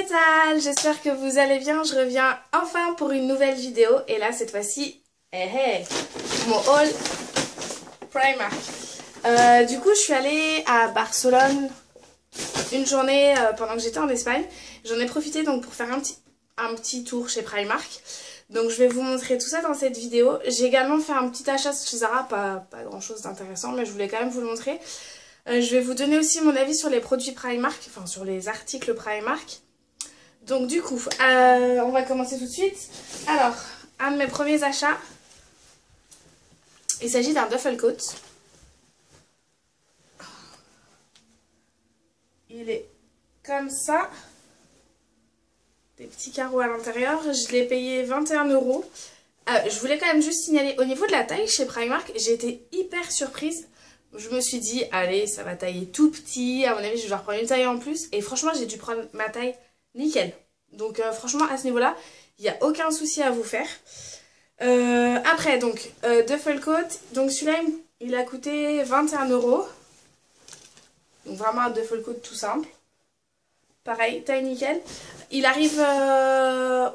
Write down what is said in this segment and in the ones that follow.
pétales, j'espère que vous allez bien. Je reviens enfin pour une nouvelle vidéo. Et là, cette fois-ci, mon haul Primark. Du coup, je suis allée à Barcelone une journée pendant que j'étais en Espagne. J'en ai profité donc pour faire un petit tour chez Primark. Donc je vais vous montrer tout ça dans cette vidéo. J'ai également fait un petit achat chez Zara, pas grand chose d'intéressant, mais je voulais quand même vous le montrer. Je vais vous donner aussi mon avis sur les produits Primark, enfin sur les articles Primark. Donc du coup, on va commencer tout de suite. Alors, un de mes premiers achats, il s'agit d'un duffel coat. Il est comme ça. Des petits carreaux à l'intérieur. Je l'ai payé 21 €. Je voulais quand même juste signaler, au niveau de la taille chez Primark, j'ai été hyper surprise. Je me suis dit, allez, ça va tailler tout petit. À mon avis, je vais devoir prendre une taille en plus. Et franchement, j'ai dû prendre ma taille nickel. Donc franchement, à ce niveau-là, il n'y a aucun souci à vous faire. Après, donc, duffel coat. Donc celui-là, il a coûté 21 €. Donc vraiment un duffel coat tout simple. Pareil, taille nickel. Il arrive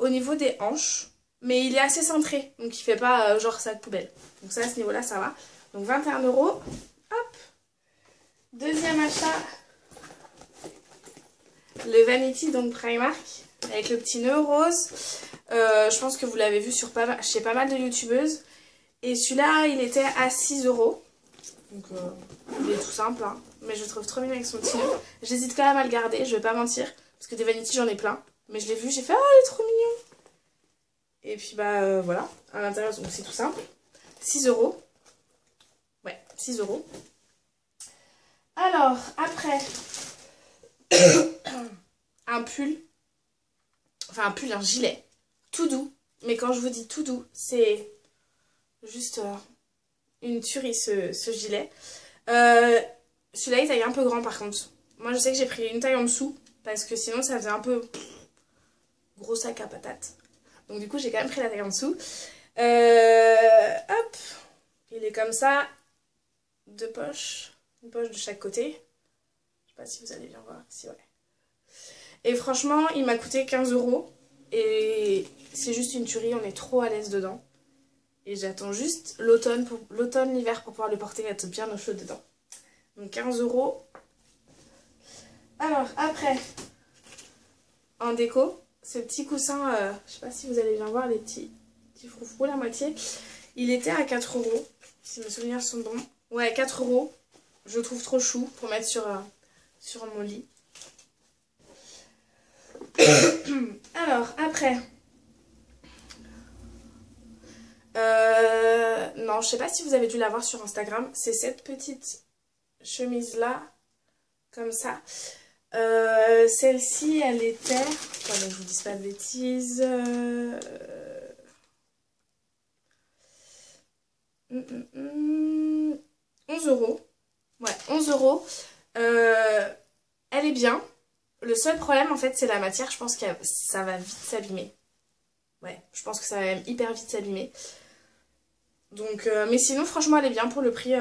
au niveau des hanches, mais il est assez cintré, donc il fait pas genre sac poubelle. Donc ça, à ce niveau-là, ça va. Donc 21 €. Hop. Deuxième achat, le Vanity, donc Primark, avec le petit nœud rose. Je pense que vous l'avez vu chez pas mal de youtubeuses. Et celui-là, il était à 6 €. Donc il est tout simple, hein. Mais je le trouve trop mignon avec son petit nœud. J'hésite quand même à le garder, je vais pas mentir. Parce que des Vanity, j'en ai plein. Mais je l'ai vu, j'ai fait, oh, il est trop mignon. Et puis bah voilà, à l'intérieur, donc c'est tout simple. 6 €. Ouais, 6 €. Alors, après, un pull. Enfin, un gilet. Tout doux. Mais quand je vous dis tout doux, c'est juste une tuerie ce gilet. Celui-là, il taille un peu grand par contre. Moi, je sais que j'ai pris une taille en dessous. Parce que sinon, ça faisait un peu gros sac à patates. Donc du coup, j'ai quand même pris la taille en dessous. Hop. Il est comme ça. Deux poches. Une poche de chaque côté. Je sais pas si vous allez bien voir. Si, ouais. Et franchement, il m'a coûté 15 €. Et c'est juste une tuerie. On est trop à l'aise dedans. Et j'attends juste l'automne, l'hiver pour pouvoir le porter et être bien au chaud dedans. Donc 15 €. Alors, après, en déco, ce petit coussin, je sais pas si vous allez bien voir les petits froufrous la moitié. Il était à 4 €, si mes souvenirs sont bons. Ouais, 4 €. Je le trouve trop chou pour mettre sur mon lit. Alors, après. Non, je sais pas si vous avez dû la voir sur Instagram. C'est cette petite chemise-là, comme ça. Celle-ci, elle était... Attendez, je vous dis pas de bêtises. 11 €. Ouais, 11 €. Elle est bien. Le seul problème, en fait, c'est la matière. Je pense que ça va vite s'abîmer. Ouais, je pense que ça va même hyper vite s'abîmer. Donc, mais sinon, franchement, elle est bien pour le prix.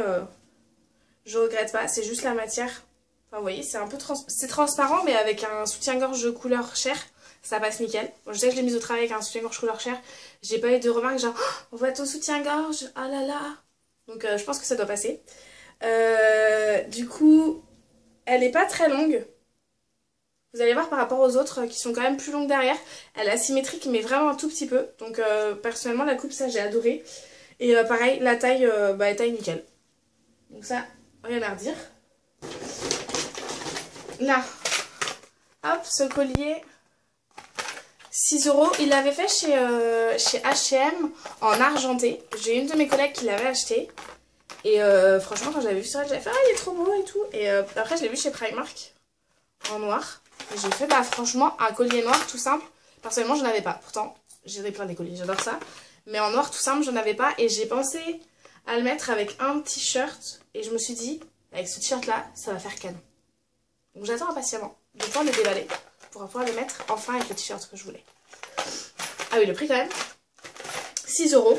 Je regrette pas. C'est juste la matière. Enfin, vous voyez, c'est un peu c'est transparent, mais avec un soutien-gorge couleur chair, ça passe nickel. Bon, je sais que je l'ai mise au travail avec un soutien-gorge couleur chair. J'ai pas eu de remarques genre, oh, on voit ton soutien-gorge, ah là là. Donc, je pense que ça doit passer. Du coup, elle est pas très longue. Vous allez voir par rapport aux autres qui sont quand même plus longues derrière. Elle est asymétrique, mais vraiment un tout petit peu. Donc, personnellement, la coupe, ça, j'ai adoré. Et pareil, la taille, elle taille nickel. Donc ça, rien à redire. Là, hop, ce collier, 6 €. Il l'avait fait chez H&M en argenté. J'ai une de mes collègues qui l'avait acheté. Et franchement, quand j'avais vu ça, j'avais fait, ah, il est trop beau et tout. Et après, je l'ai vu chez Primark en noir. Et j'ai fait, bah franchement, un collier noir tout simple. Personnellement, je n'en avais pas. Pourtant, j'ai plein des colliers, j'adore ça. Mais en noir tout simple, je n'en avais pas. Et j'ai pensé à le mettre avec un t-shirt. Et je me suis dit, avec ce t-shirt-là, ça va faire canon. Donc j'attends impatiemment de pouvoir le déballer pour pouvoir le mettre enfin avec le t-shirt que je voulais. Ah oui, le prix quand même. 6 €.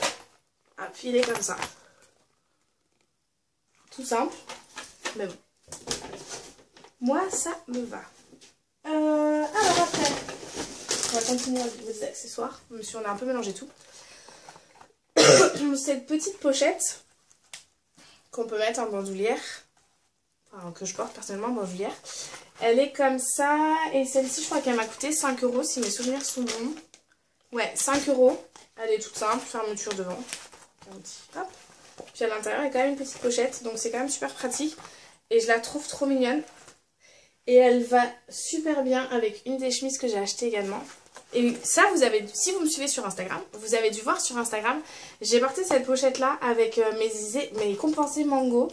Ah, puis il est comme ça. Tout simple. Mais bon. Moi, ça me va. Alors après, On va continuer au niveau des accessoires, même si on a un peu mélangé tout. Cette petite pochette qu'on peut mettre en bandoulière, enfin que je porte personnellement en bandoulière, elle est comme ça, et celle-ci je crois qu'elle m'a coûté 5 € si mes souvenirs sont bons. Ouais, 5 €, elle est toute simple, fermeture devant, un petit hop. Puis à l'intérieur il y a quand même une petite pochette, donc c'est quand même super pratique, et je la trouve trop mignonne. Et elle va super bien avec une des chemises que j'ai achetées également. Et ça, si vous me suivez sur Instagram, vous avez dû voir sur Instagram, j'ai porté cette pochette-là avec mes compensés mango.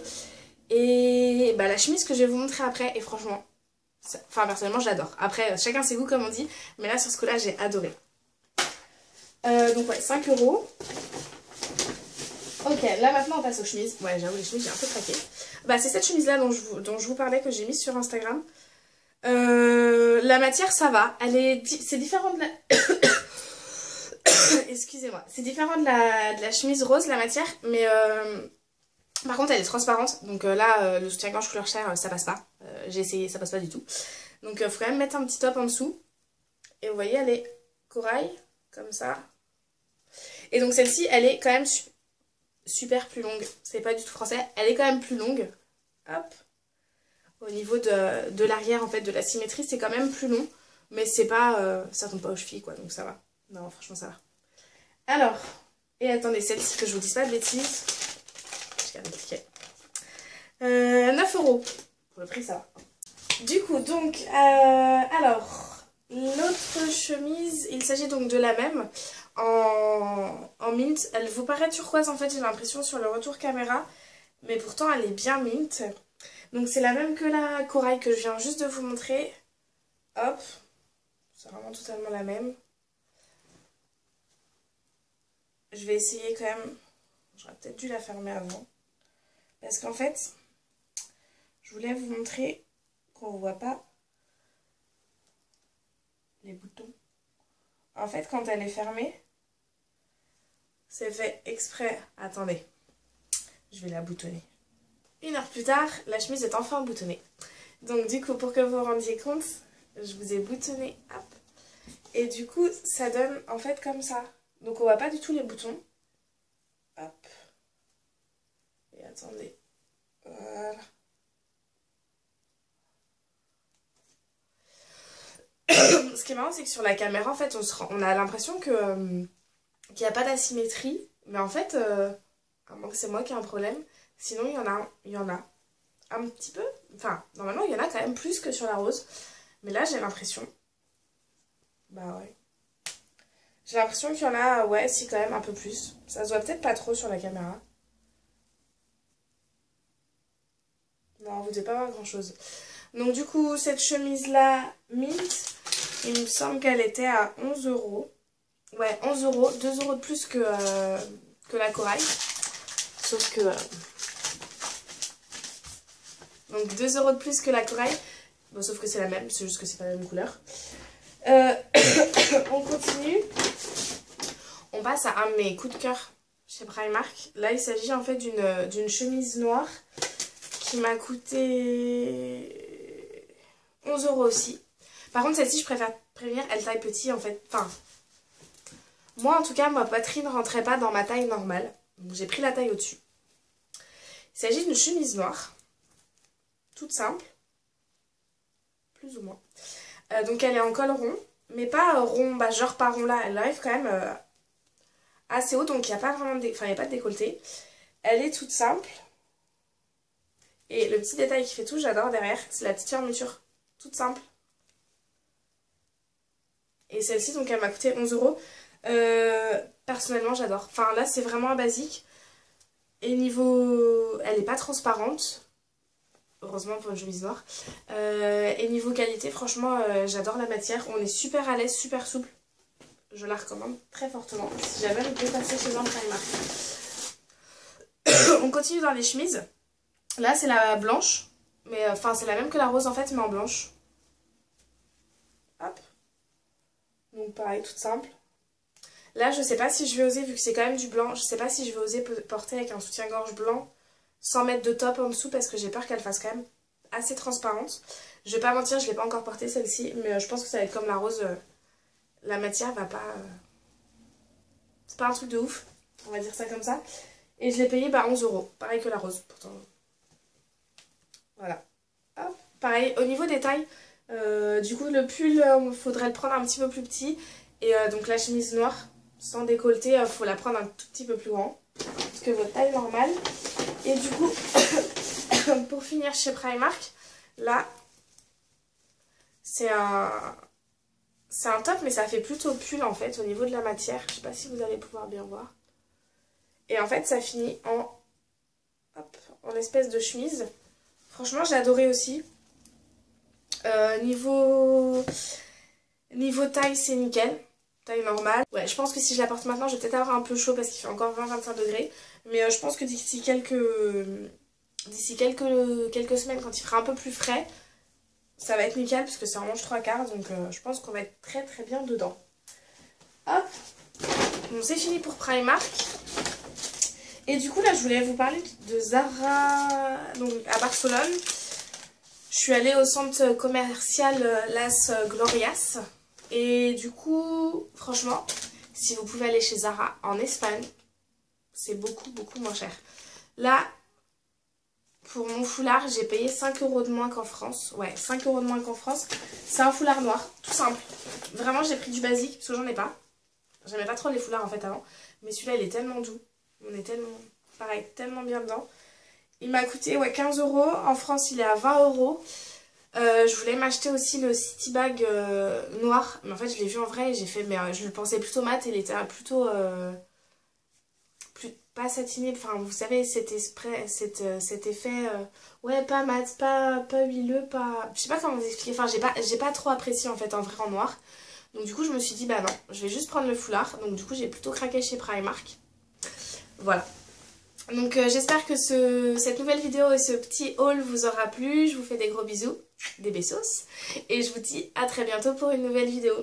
Et bah, la chemise que je vais vous montrer après, et franchement, enfin personnellement, je l'adore. Après, chacun ses goûts comme on dit, mais là sur ce coup-là, j'ai adoré. Donc ouais, 5 €. Ok, là maintenant on passe aux chemises. Ouais, j'avoue, les chemises, j'ai un peu craqué. Bah, c'est cette chemise-là dont je vous parlais, que j'ai mise sur Instagram. La matière, ça va. C'est différent de la... Excusez-moi. C'est différent de la chemise rose, la matière. Mais par contre, elle est transparente. Donc là, le soutien-gorge couleur chair, ça passe pas. J'ai essayé, ça passe pas du tout. Donc faut quand même mettre un petit top en dessous. Et vous voyez, elle est corail, comme ça. Et donc celle-ci, elle est quand même super plus longue. C'est pas du tout français. Elle est quand même plus longue. Hop. Au niveau de l'arrière, en fait, de la symétrie, c'est quand même plus long. Mais c'est pas... ça tombe pas aux chevilles, quoi. Donc ça va. Non, franchement, ça va. Alors, et attendez, celle-ci, que je vous dise pas de bêtises. Je garde le ticket. 9 €. Pour le prix, ça va. Du coup, donc, alors, l'autre chemise, il s'agit donc de la même. En mint. Elle vous paraît turquoise, en fait, j'ai l'impression, sur le retour caméra. Mais pourtant, elle est bien mint. Donc c'est la même que la corail que je viens juste de vous montrer. Hop. C'est vraiment totalement la même. Je vais essayer quand même. J'aurais peut-être dû la fermer avant. Parce qu'en fait, je voulais vous montrer qu'on ne voit pas les boutons. En fait, quand elle est fermée, c'est fait exprès. Attendez. Je vais la boutonner. 1 heure plus tard, la chemise est enfin boutonnée. Donc du coup, pour que vous vous rendiez compte, je vous ai boutonné, hop. Et du coup, ça donne en fait comme ça. Donc on voit pas du tout les boutons. Hop. Et attendez. Voilà. Ce qui est marrant, c'est que sur la caméra, en fait, on a l'impression qu'il n'y a pas d'asymétrie. Mais en fait, à moins que c'est moi qui ai un problème. Sinon, il y en a un petit peu. Enfin, normalement, il y en a quand même plus que sur la rose. Mais là, j'ai l'impression... Bah ouais. J'ai l'impression qu'il y en a, ouais, si, quand même un peu plus. Ça se voit peut-être pas trop sur la caméra. Non, vous devez pas voir grand-chose. Donc du coup, cette chemise-là, mint, il me semble qu'elle était à 11 €. Ouais, 11 €, 2 € de plus que la corail. Sauf que... Donc 2 € de plus que la corail. Bon, sauf que c'est la même, c'est juste que c'est pas la même couleur. On continue. On passe à un de mes coups de cœur chez Primark. Là, il s'agit en fait d'une chemise noire qui m'a coûté 11 € aussi. Par contre, celle-ci, je préfère prévenir, elle taille petit en fait. Enfin, moi en tout cas, ma poitrine ne rentrait pas dans ma taille normale. Donc j'ai pris la taille au-dessus. Il s'agit d'une chemise noire. Toute simple. Plus ou moins. Donc elle est en col rond. Mais pas rond, bah, genre pas rond là. Elle arrive quand même assez haut. Donc il n'y a pas vraiment de, enfin, il n'y a pas de décolleté. Elle est toute simple. Et le petit détail qui fait tout, j'adore derrière, c'est la petite fermeture. Toute simple. Et celle-ci, donc elle m'a coûté 11 €. Personnellement, j'adore. Enfin là, c'est vraiment un basique. Et niveau... Elle n'est pas transparente. Heureusement pour une chemise noire. Et niveau qualité, franchement, j'adore la matière. On est super à l'aise, super souple. Je la recommande très fortement. Si jamais vous pouvez passer chez un Primark. On continue dans les chemises. Là, c'est la blanche. Mais enfin, c'est la même que la rose en fait, mais en blanche. Hop. Donc pareil, toute simple. Là, je sais pas si je vais oser, vu que c'est quand même du blanc, je sais pas si je vais oser porter avec un soutien-gorge blanc sans mettre de top en dessous parce que j'ai peur qu'elle fasse quand même assez transparente. Je vais pas mentir, je l'ai pas encore portée celle-ci, mais je pense que ça va être comme la rose la matière va pas... c'est pas un truc de ouf, on va dire ça comme ça. Et je l'ai payé 11 €, pareil que la rose pourtant. Voilà. Hop. Pareil, au niveau des tailles, du coup le pull, il faudrait le prendre un petit peu plus petit. Et donc la chemise noire, sans décolleté, il faut la prendre un tout petit peu plus grand que votre taille normale. Et du coup, pour finir chez Primark, là, c'est un top, mais ça fait plutôt pull en fait au niveau de la matière. Je sais pas si vous allez pouvoir bien voir. Et en fait, ça finit en espèce de chemise. Franchement, j'ai adoré aussi. Niveau taille, c'est nickel. Taille normale. Ouais, je pense que si je la porte maintenant, je vais peut-être avoir un peu chaud parce qu'il fait encore 20-25 degrés. Mais je pense que d'ici quelques semaines, quand il fera un peu plus frais, ça va être nickel parce que c'est un manche 3/4. Donc je pense qu'on va être très très bien dedans. Hop. Bon, c'est fini pour Primark. Et du coup, là, je voulais vous parler de Zara, donc à Barcelone. Je suis allée au centre commercial Las Glorias. Et du coup, franchement, si vous pouvez aller chez Zara en Espagne, c'est beaucoup, beaucoup moins cher. Là, pour mon foulard, j'ai payé 5 € de moins qu'en France. Ouais, 5 € de moins qu'en France. C'est un foulard noir, tout simple. Vraiment, j'ai pris du basique, parce que j'en ai pas. J'aimais pas trop les foulards en fait avant. Mais celui-là, il est tellement doux. On est tellement, pareil, tellement bien dedans. Il m'a coûté 15 €. En France, il est à 20 €. Je voulais m'acheter aussi le City Bag noir. Mais en fait, je l'ai vu en vrai et j'ai fait... Mais je le pensais plutôt mat et il était plutôt... pas satiné. Enfin, vous savez, cet effet... ouais, pas mat, pas huileux, pas... Je sais pas comment vous expliquer. Enfin, j'ai pas trop apprécié en fait en vrai en noir. Donc du coup, je me suis dit, bah non, je vais juste prendre le foulard. Donc du coup, j'ai plutôt craqué chez Primark. Voilà. Donc j'espère que cette nouvelle vidéo et ce petit haul vous aura plu. Je vous fais des gros bisous, des bessos. Et je vous dis à très bientôt pour une nouvelle vidéo.